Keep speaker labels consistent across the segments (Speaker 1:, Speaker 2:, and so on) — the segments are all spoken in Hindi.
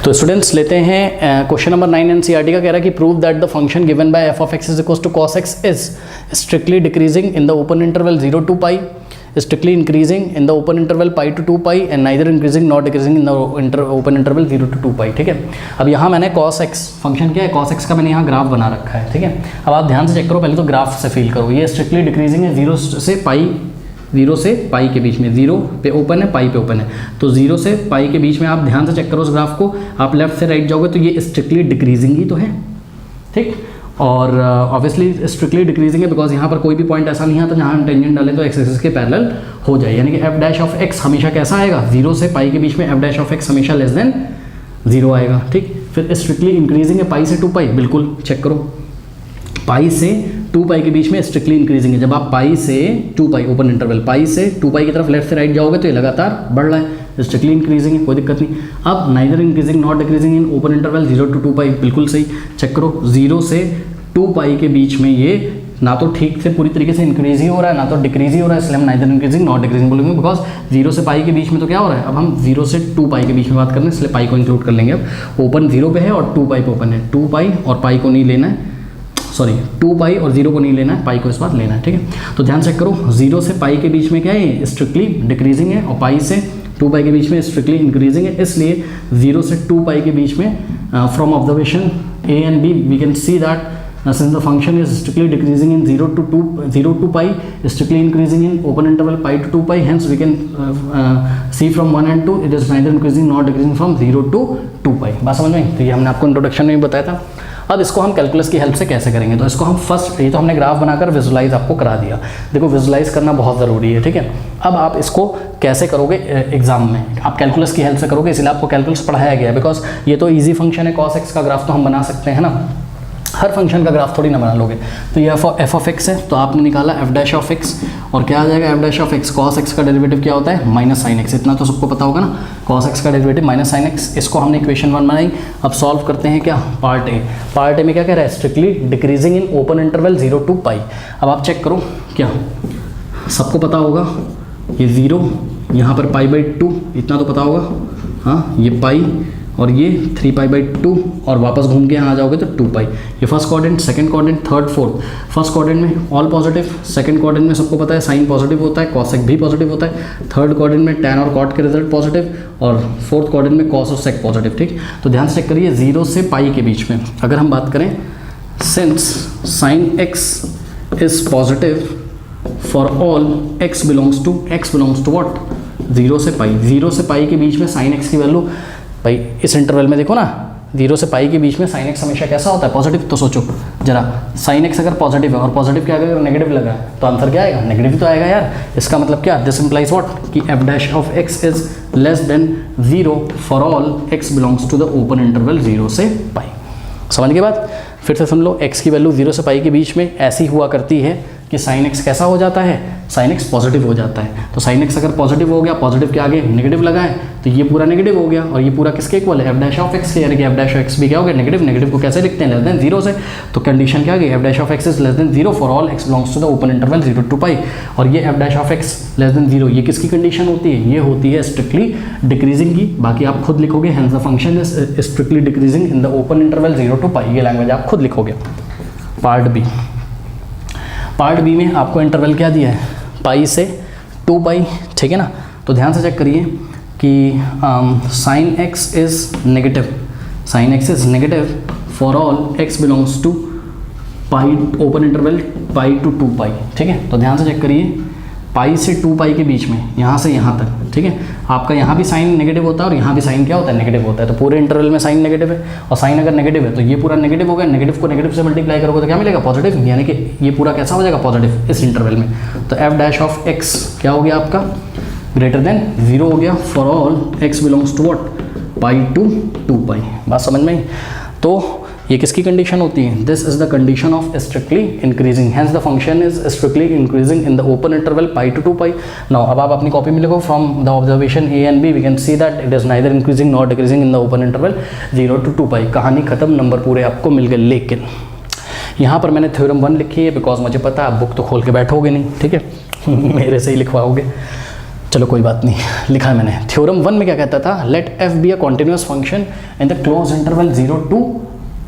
Speaker 1: तो स्टूडेंट्स लेते हैं क्वेश्चन नंबर 9 एनसीईआरटी का कह रहा है कि prove that the function given by f of x is equals to cos x is strictly decreasing in the open interval 0 to pi, strictly increasing in the open interval pi to 2 pi and neither increasing nor decreasing in the open interval 0 to 2 pi। ठीक है, अब यहाँ मैंने cos x फंक्शन क्या है, cos x का मैंने यहाँ ग्राफ बना रखा है। ठीक है, अब आप ध्यान से चेक करो, पहले तो ग्राफ से फील करो, ये स्ट्रिक्टली डिक्रीजिंग है 0 से पाई के बीच में, 0 पे ओपन है, पाई पे ओपन है, तो 0 से पाई के बीच में आप ध्यान से चेक करो उस ग्राफ को, आप लेफ्ट से राइट जाओगे तो ये स्ट्रिक्टली डिक्रीजिंग ही तो है। ठीक, और ऑब्वियसली स्ट्रिक्टली डिक्रीजिंग है बिकॉज यहाँ पर कोई भी पॉइंट ऐसा नहीं आता जहाँ हम टेंजेंट डालें तो एक्स एक्सिस के पैरेलल हो जाए, यानी कि एफ डैश ऑफ एक्स हमेशा कैसा आएगा, 0 से पाई के बीच में एफ डैश ऑफ एक्स हमेशा लेस देन 0 आएगा। ठीक, फिर स्ट्रिक्टली इंक्रीजिंग है पाई से 2 पाई, बिल्कुल चेक करो, पाई से 2 पाई के बीच में स्ट्रिक्टली इंक्रीजिंग है, जब आप पाई से 2 पाई ओपन इंटरवल, पाई से 2 पाई की तरफ लेफ्ट से राइट जाओगे तो ये लगातार बढ़ रहा है, स्ट्रिक्टली इंक्रीजिंग है, कोई दिक्कत नहीं। अब neither increasing not decreasing in open interval 0 to 2 पाई, बिल्कुल सही, चेक करो 0 से 2 पाई के बीच में ये ना तो ठीक से पूरी तरीके से इंक्रीज ही हो रहा है ना तो डिक्रीज ही हो रहा है, इसलिए हम नाइदर इंक्रीजिंग नॉट डिक्रीजिंग बोलेंगे बिकॉज 0 से पाई के बीच में तो क्या हो रहा है, अब हम 0 से 2 पाई के बीच में बात कर रहे हैं इसलिए पाई को इंक्लूड कर लेंगे। अब ओपन 0 पे है और 2 पाई पे ओपन है, 2 पाई और पाई को नहीं लेना है, सॉरी 2 पाई और 0 को नहीं लेना है, पाई को इस बार लेना है। ठीक है, तो ध्यान चेक करो 0 से पाई के बीच में क्या है, स्ट्रिक्टली डिक्रीजिंग है और पाई से 2 पाई के बीच में स्ट्रिक्टली इंक्रीजिंग है, इसलिए 0 से 2 पाई के बीच में from observation a and b we can see that since the function is strictly decreasing in 0 to pi, strictly increasing in open interval pi to 2 pi, hence we can see from 1 and 2 it is neither increasing nor decreasing from 0 to 2 pi। बात समझ में आई? तो ये हमने आपको इंट्रोडक्शन में भी बताया था। अब इसको हम कैलकुलस की हेल्प से कैसे करेंगे, तो इसको हम फर्स्ट, ये तो हमने ग्राफ बनाकर विजुलाइज आपको करा दिया, देखो विजुलाइज करना बहुत ज़रूरी है। ठीक है, अब आप इसको कैसे करोगे एग्जाम में, आप कैलकुलस की हेल्प से करोगे, इसलिए आपको कैलकुलस पढ़ाया गया है बिकॉज ये तो ईजी फंक्शन है, cos x का ग्राफ तो हम बना सकते हैं ना, हर फंक्शन का ग्राफ थोड़ी ना बना लोगे। तो ये एफ ऑफ एक्स है तो आपने निकाला एफ डैश ऑफ एक्स, और क्या आ जाएगा F dash of x, cos x का डेरिवेटिव क्या होता है, माइनस साइन एक्स, इतना तो सबको पता होगा ना, कॉस एक्स का डेरिवेटिव माइनस साइन एक्स। इसको हमने इक्वेशन 1 बनाई। अब सॉल्व करते हैं क्या, पार्ट ए में क्या कह रहा है, strictly decreasing in open interval 0 to पाई। अब आप चेक करो, क्या सबको पता होगा ये 0, यहाँ पर पाई बाई 2, इतना तो पता होगा, हाँ ये पाई और ये 3 पाई बाई 2 और वापस घूम के यहाँ आ जाओगे तो 2 पाई। ये first quadrant, second quadrant, third, fourth. First quadrant में ऑल पॉजिटिव, सेकंड क्वाड्रेंट में सबको पता है साइन पॉजिटिव होता है, कॉसेक भी पॉजिटिव होता है, थर्ड क्वाड्रेंट में टैन और कॉट के रिजल्ट पॉजिटिव, और फोर्थ क्वाड्रेंट में कॉस और सेक पॉजिटिव। ठीक, तो ध्यान से चेक करिए 0 से पाई के बीच में अगर हम बात करें, since sine x is positive for all x belongs to what, 0 से पाई, 0 से पाई के बीच में साइन एक्स की वैल्यू, भाई इस इंटरवल में देखो ना 0 से पाई के बीच में साइन एक्स हमेशा कैसा होता है, पॉजिटिव। तो सोचो जरा, साइन एक्स अगर पॉजिटिव है और पॉजिटिव क्या अगर नेगेटिव लगा है तो आंसर क्या आएगा, नेगेटिव तो आएगा यार। इसका मतलब क्या, दिस इंप्लाइज व्हाट कि f dash of x is less than 0 for all x belongs to the open interval 0 से पाई। समझ के बाद फिर से सुन लो, एक्स की वैल्यू 0 से पाई के बीच में ऐसी हुआ करती है कि साइन एक्स कैसा हो जाता है, साइन एक्स पॉजिटिव हो जाता है। तो साइन एक्स अगर पॉजिटिव हो गया, पॉजिटिव के आगे नेगेटिव लगा है तो ये पूरा नेगेटिव हो गया, और ये पूरा किसके इक्वल है, एफ डैश ऑफ एक्स के, यानी कि एफ डैश ऑफ एक्स भी क्या हो गया, नेगेटिव। नेगेटिव को कैसे लिखते हैं, लेस देन 0 से। तो कंडीशन क्या आ गई, f dash of x is less than 0 for all x belongs to the open interval 0 to pi. और ये f dash of x less than 0, ये किसकी कंडीशन होती है, ये होती है स्ट्रिक्टली डिक्रीजिंग की। बाकी आप खुद लिखोगे, hence the function is strictly decreasing in the open interval 0 to पाई, ये लैंग्वेज आप खुद लिखोगे। पार्ट बी में आपको इंटरवल क्या दिया है, पाई से 2 पाई। ठीक है ना, तो ध्यान से चेक करिए कि sine x is negative, sine x is negative for all x belongs to pi, open interval pi to 2 pi. ठीक है, तो ध्यान से चेक करिए, पाई से 2 पाई के बीच में यहाँ से यहाँ तक, ठीक है, आपका यहाँ भी साइन नेगेटिव होता है और यहाँ भी साइन क्या होता है, नेगेटिव होता है। तो पूरे इंटरवल में साइन नेगेटिव है, और साइन अगर नेगेटिव है तो ये पूरा नेगेटिव हो गया, नेगेटिव को नेगेटिव से मल्टीप्लाई करोगे तो क्या मिलेगा, पॉजिटिव, यानी कि ये पूरा कैसा हो जाएगा, पॉजिटिव इस इंटरवल में। तो एफ डैश ऑफ एक्स क्या हो गया आपका, ग्रेटर देन 0 हो गया for all x belongs to what, pi to 2 pi. बात समझ में आई? तो ये किसकी कंडीशन होती है, this is the condition of strictly increasing, hence the function is strictly increasing in the open interval pi to 2 pi. Now अब आप अपनी कॉपी में लिखो, from the observation a and b we can see that it is neither increasing not decreasing in the open interval 0 to 2 pi. कहानी खत्म, नंबर पूरे आपको मिल गए। लेकिन यहाँ पर मैंने थ्योरम 1 लिखी है बिकॉज मुझे पता है आप बुक तो खोल के बैठोगे नहीं, ठीक है मेरे से ही लिखवाओगे। चलो कोई बात नहीं, लिखा है मैंने। थ्योरम 1 में क्या कहता था, let f be a continuous function in the close interval 0 to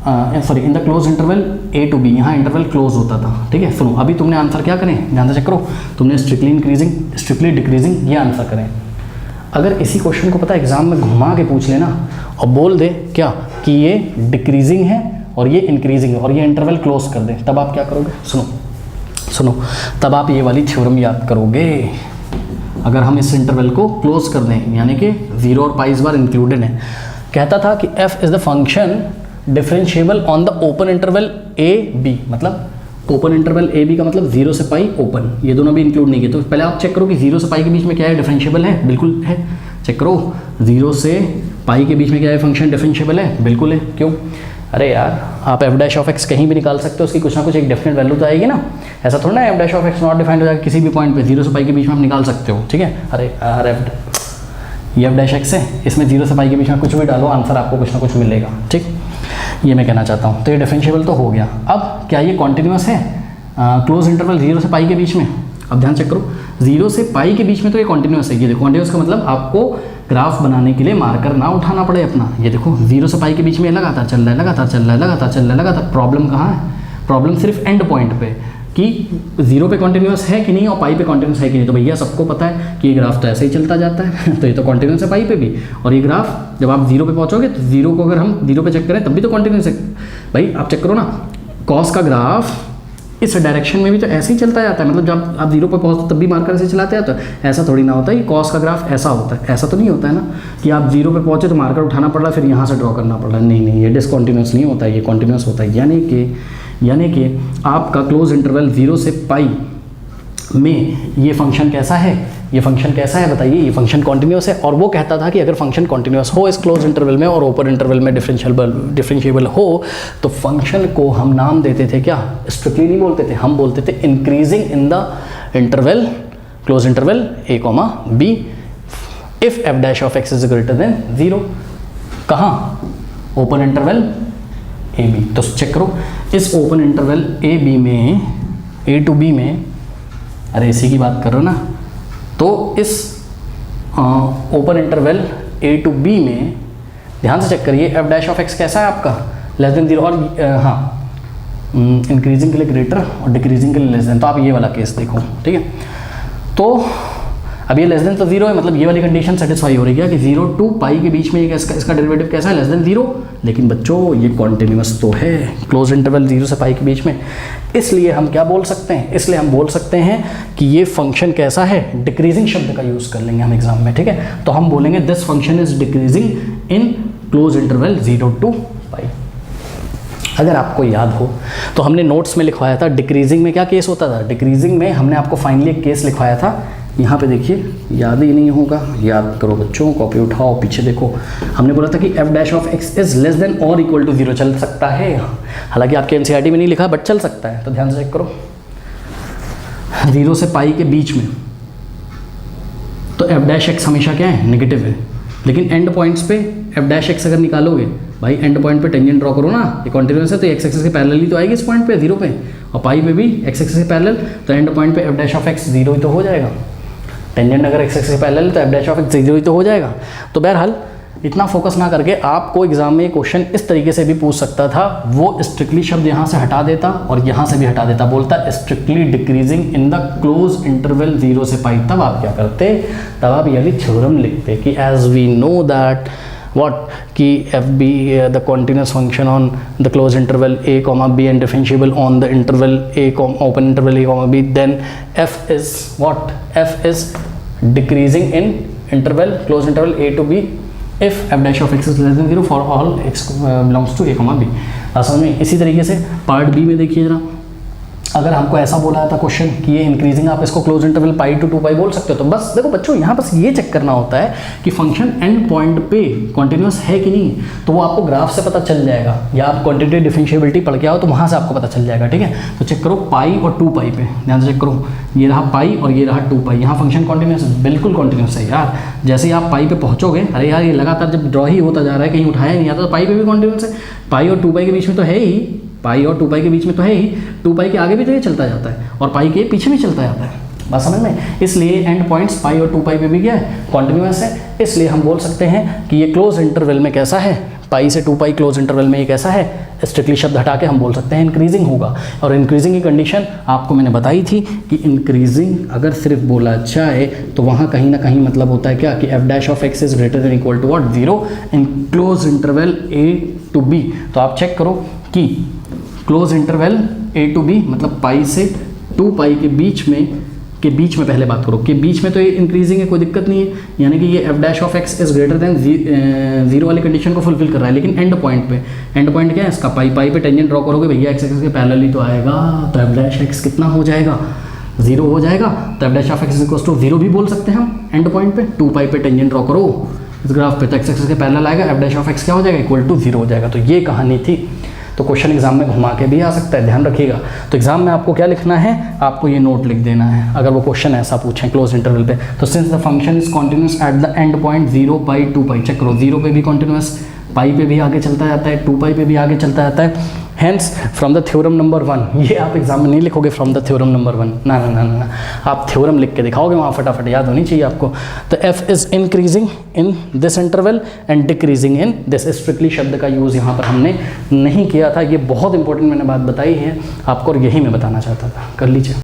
Speaker 1: in the close interval a to b, यहाँ इंटरवल क्लोज होता था, ठीक है। सुनो, अभी तुमने आंसर क्या करें, ध्यान से चेक करो, तुमने स्ट्रिक्टली इंक्रीजिंग, स्ट्रिक्टली डिक्रीजिंग, ये आंसर करें। अगर इसी क्वेश्चन को पता है एग्जाम में घुमा के पूछ लेना और बोल दे क्या कि ये डिक्रीजिंग है और ये इंक्रीजिंग है और ये इंटरवल क्लोज कर दे, तब आप क्या करोगे, सुनो, तब आप ये वाली थ्योरम याद करोगे। अगर हम इस इंटरवल को क्लोज कर दें, यानी कि 0 और पाई इस बार इंक्लूडेड है, कहता था कि f is the function differentiable on the open interval a b, मतलब ओपन इंटरवल ए बी का मतलब 0 से पाई ओपन, ये दोनों भी इंक्लूड नहीं किए। तो पहले आप चेक करो कि 0 से पाई के बीच में क्या है, डिफरेंशिएबल है, बिल्कुल है। चेक करो 0 से पाई के बीच में क्या है, फंक्शन डिफरेंशिएबल है, बिल्कुल है। क्यों, अरे यार आप एफ डैश ऑफ एक्स कहीं भी निकाल सकते हो, उसकी कुछ ना कुछ एक डेफिनेट वैल्यू तो आएगी ना। ऐसा थोड़ा ना F dash of x not defined हो जाएगा किसी भी पॉइंट पे, 0 से पाई के बीच में आप निकाल सकते हो, ठीक है। अरे यार ये एफ डैश एक्स है, इसमें 0 से पाई के बीच में कुछ भी डालो, आंसर आपको कुछ ना कुछ मिलेगा, ठीक। ये मैं कहना चाहता हूँ। तो ये डिफरेंशिएबल तो हो गया। अब क्या ये कॉन्टिन्यूस है क्लोज इंटरवल 0 से पाई के बीच में? अब ध्यान चेक करो, 0 से पाई के बीच में तो ये कॉन्टिन्यूस है। ये देखो कॉन्टिन्यूस का मतलब आपको ग्राफ बनाने के लिए मार्कर ना उठाना पड़े अपना। ये देखो 0 से पाई के बीच में लगातार चल रहा है, लगातार चल रहा है, लगातार चल रहा है, लगातार। प्रॉब्लम कहाँ है? प्रॉब्लम सिर्फ एंड पॉइंट पे कि 0 पे कॉन्टिन्यूस है कि नहीं और पाई पे कॉन्टिन्यूस है कि नहीं। तो भैया सबको पता है कि ये ग्राफ तो ऐसे ही चलता जाता है तो ये तो कॉन्टिन्यूस है पाई पे भी, और ये ग्राफ जब आप 0 पे पहुँचोगे तो 0 को अगर हम 0 पे चेक करें तब भी तो कॉन्टिन्यूस है। भाई आप चेक करो ना, कॉस का ग्राफ इस डायरेक्शन में भी तो ऐसे ही चलता जाता है, मतलब जब आप 0 पर पहुँचते तब भी मार्कर से चलाते हैं। तो ऐसा थोड़ी ना होता है, ये कॉस का ग्राफ ऐसा होता है, ऐसा तो नहीं होता है ना कि आप 0 पे पहुँचे तो मार्कर उठाना पड़ रहा है फिर यहाँ से ड्रॉ करना पड़ रहा है। नहीं, ये डिसकॉन्टिन्यूस नहीं होता है, ये कॉन्टिन्यूस होता है। यानी कि आपका क्लोज इंटरवल 0 से पाई में ये फंक्शन कैसा है, ये फंक्शन कैसा है बताइए, ये फंक्शन कॉन्टिन्यूस है। और वो कहता था कि अगर फंक्शन कॉन्टिन्यूस हो इस क्लोज इंटरवल में और ओपन इंटरवल में डिफरेंशिएबल हो तो फंक्शन को हम नाम देते थे क्या, स्ट्रिक्टली नहीं बोलते थे, हम बोलते थे increasing in the interval close interval a, b if f dash of x is greater than 0। कहाँ? Open interval a b. तो चेक करो इस ओपन इंटरवल ए बी में, ए टू बी में, अरे इसी की बात कर रहे हो ना, तो इस open interval a to b में ध्यान से चेक करिए एफ डैश ऑफ एक्स कैसा है आपका, लेस देन 0 और हाँ इंक्रीजिंग के लिए ग्रेटर और डिक्रीजिंग के लिए लेस देन। तो आप ये वाला केस देखो, ठीक है। तो अब ये लेस देन तो 0 है, मतलब ये वाली कंडीशन सेटिस्फाई हो रही है कि 0 टू पाई के बीच में इसका डेरिवेटिव कैसा है, लेस देन 0। लेकिन बच्चों ये कॉन्टिन्यूस तो है क्लोज इंटरवल 0 से पाई के बीच में, इसलिए हम क्या बोल सकते हैं, इसलिए हम बोल सकते हैं कि ये फंक्शन कैसा है, डिक्रीजिंग शब्द का यूज़ कर लेंगे हम एग्जाम में, ठीक है। तो हम बोलेंगे this function is decreasing in close interval 0 to pi. अगर आपको याद हो तो हमने नोट्स में लिखवाया था डिक्रीजिंग में क्या केस होता था। डिक्रीजिंग में हमने आपको फाइनली एक केस लिखवाया था, यहाँ पे देखिए, याद ही नहीं होगा, याद करो बच्चों, कॉपी उठाओ, पीछे देखो। हमने बोला था कि f dash of x is less then और इक्वल टू 0 चल सकता है, हालांकि आपके एनसीईआरटी में नहीं लिखा बट चल सकता है। तो ध्यान से चेक करो 0 से पाई के बीच में तो एफ डैश एक्स हमेशा क्या है, नेगेटिव है। लेकिन एंड पॉइंट्स पे एफ डैश एक्स अगर निकालोगे, भाई एंड पॉइंट पे टेंजेंट ड्रॉ करो ना, ये कॉन्टिन्यूस है तो एक्स एक्सिस के पैरेलल ही तो आएगी इस पॉइंट पे 0 पे, और पाई पे भी एक्स एक्सिस के पैरेलल, तो एंड पॉइंट पे एफ डैश ऑफ एक्स 0 ही तो हो जाएगा। टेंजेंट अगर एक्स एक्सिस के पैरेलल तो एफ डैश ऑफ एक्स 0 ही तो हो जाएगा। तो बहरहाल इतना फोकस ना करके आपको एग्जाम में क्वेश्चन इस तरीके से भी पूछ सकता था, वो स्ट्रिक्टली शब्द यहाँ से हटा देता और यहाँ से भी हटा देता, बोलता strictly decreasing in the close interval 0 से पाई। तब आप क्या करते, तब आप ये थ्योरम लिखते कि as we know that what कि f be the continuous function on the closed interval a comma b and differentiable on the interval a open interval a comma b, then f is what, f is decreasing in interval closed interval a to b if f dash of x is less than 0 for all x belongs to a comma b। समझ में? इसी तरीके से पार्ट बी में देखिए जरा, अगर हमको ऐसा बोला था क्वेश्चन कि ये इंक्रीजिंग, आप इसको क्लोज इंटरवल पाई टू 2 पाई बोल सकते हो। तो बस देखो बच्चों, यहाँ बस ये चेक करना होता है कि फंक्शन एंड पॉइंट पे कॉन्टिन्यूस है कि नहीं, तो वो आपको ग्राफ से पता चल जाएगा, या आप क्वांटिटेटिव डिफरेंशिएबिलिटी पढ़ के आओ तो वहाँ से आपको पता चल जाएगा, ठीक है। तो चेक करो पाई और 2 पाई पे, ध्यान से चेक करो, ये रहा पाई और ये रहा 2 पाई, यहाँ फंक्शन कॉन्टिन्यूस, बिल्कुल कॉन्टिन्यूस है यार। जैसे ही आप पाई पे पहुँचोगे, अरे यार ये लगातार जब ड्रॉ ही होता जा रहा है, कहीं उठाया नहीं आता, तो पाई पे भी कॉन्टिन्यूस है। पाई और 2 पाई के बीच में तो है ही, पाई और 2 पाई के बीच में तो है ही, 2 पाई के आगे भी तो ये चलता जाता है और पाई के पीछे भी चलता जाता है। बात समझ में? इसलिए एंड पॉइंट्स पाई और 2 पाई पे भी क्या है, कॉन्टिन्यूस है, इसलिए हम बोल सकते हैं कि ये क्लोज इंटरवल में कैसा है, पाई से 2 पाई क्लोज इंटरवल में ये कैसा है, स्ट्रिक्टली शब्द हटा के हम बोल सकते हैं इंक्रीजिंग होगा। और इंक्रीजिंग की कंडीशन आपको मैंने बताई थी कि इंक्रीजिंग अगर सिर्फ बोला जाए तो वहाँ कहीं ना कहीं मतलब होता है क्या कि f dash of x is greater than equal to what, 0 in close interval a to b. तो आप चेक करो कि close interval a to b मतलब पाई से 2 पाई के बीच में पहले बात करो कि बीच में तो ये इंक्रीजिंग है, कोई दिक्कत नहीं है, यानी कि ये f dash of x is greater than 0 वाली कंडीशन को फुलफिल कर रहा है। लेकिन एंड पॉइंट क्या है इसका, पाई पे टेंजेंट ड्रॉ करोगे भैया एक्स एक्स के पैरेलल ही तो आएगा, तो एफ डैश एक्स कितना हो जाएगा, 0 हो जाएगा। तो f dash of x equals to 0 भी बोल सकते हैं हम एंड पॉइंट पे, 2 पाई पे टेंजेंट ड्रॉ करो इस ग्राफ पे, तो एक्स एक्स के पैरेलल आएगा, एफ डैश ऑफ एक्स क्या हो जाएगा, इक्वल टू 0 हो जाएगा। तो ये कहानी थी। तो क्वेश्चन एग्जाम में घुमा के भी आ सकता है, ध्यान रखिएगा। तो एग्जाम में आपको क्या लिखना है, आपको ये नोट लिख देना है अगर वो क्वेश्चन ऐसा पूछें क्लोज इंटरवल पे। तो since the function is continuous at the end point 0 pi 2 pi, check करो 0 पे भी कॉन्टिन्यूस, पाई पे भी आगे चलता जाता है, 2 पाई पे भी आगे चलता जाता है। Hence from the theorem number 1, ये आप एग्जाम में नहीं लिखोगे फ्रॉम द थ्योरम नंबर 1, ना ना ना ना, आप थ्योरम लिख के दिखाओगे, वहाँ फटाफट याद होनी चाहिए आपको। तो F is increasing in this interval and decreasing in this. Strictly शब्द का यूज़ यहाँ पर हमने नहीं किया था, ये बहुत इंपॉर्टेंट मैंने बात बताई है आपको और यही मैं बताना चाहता था, कर लीजिए।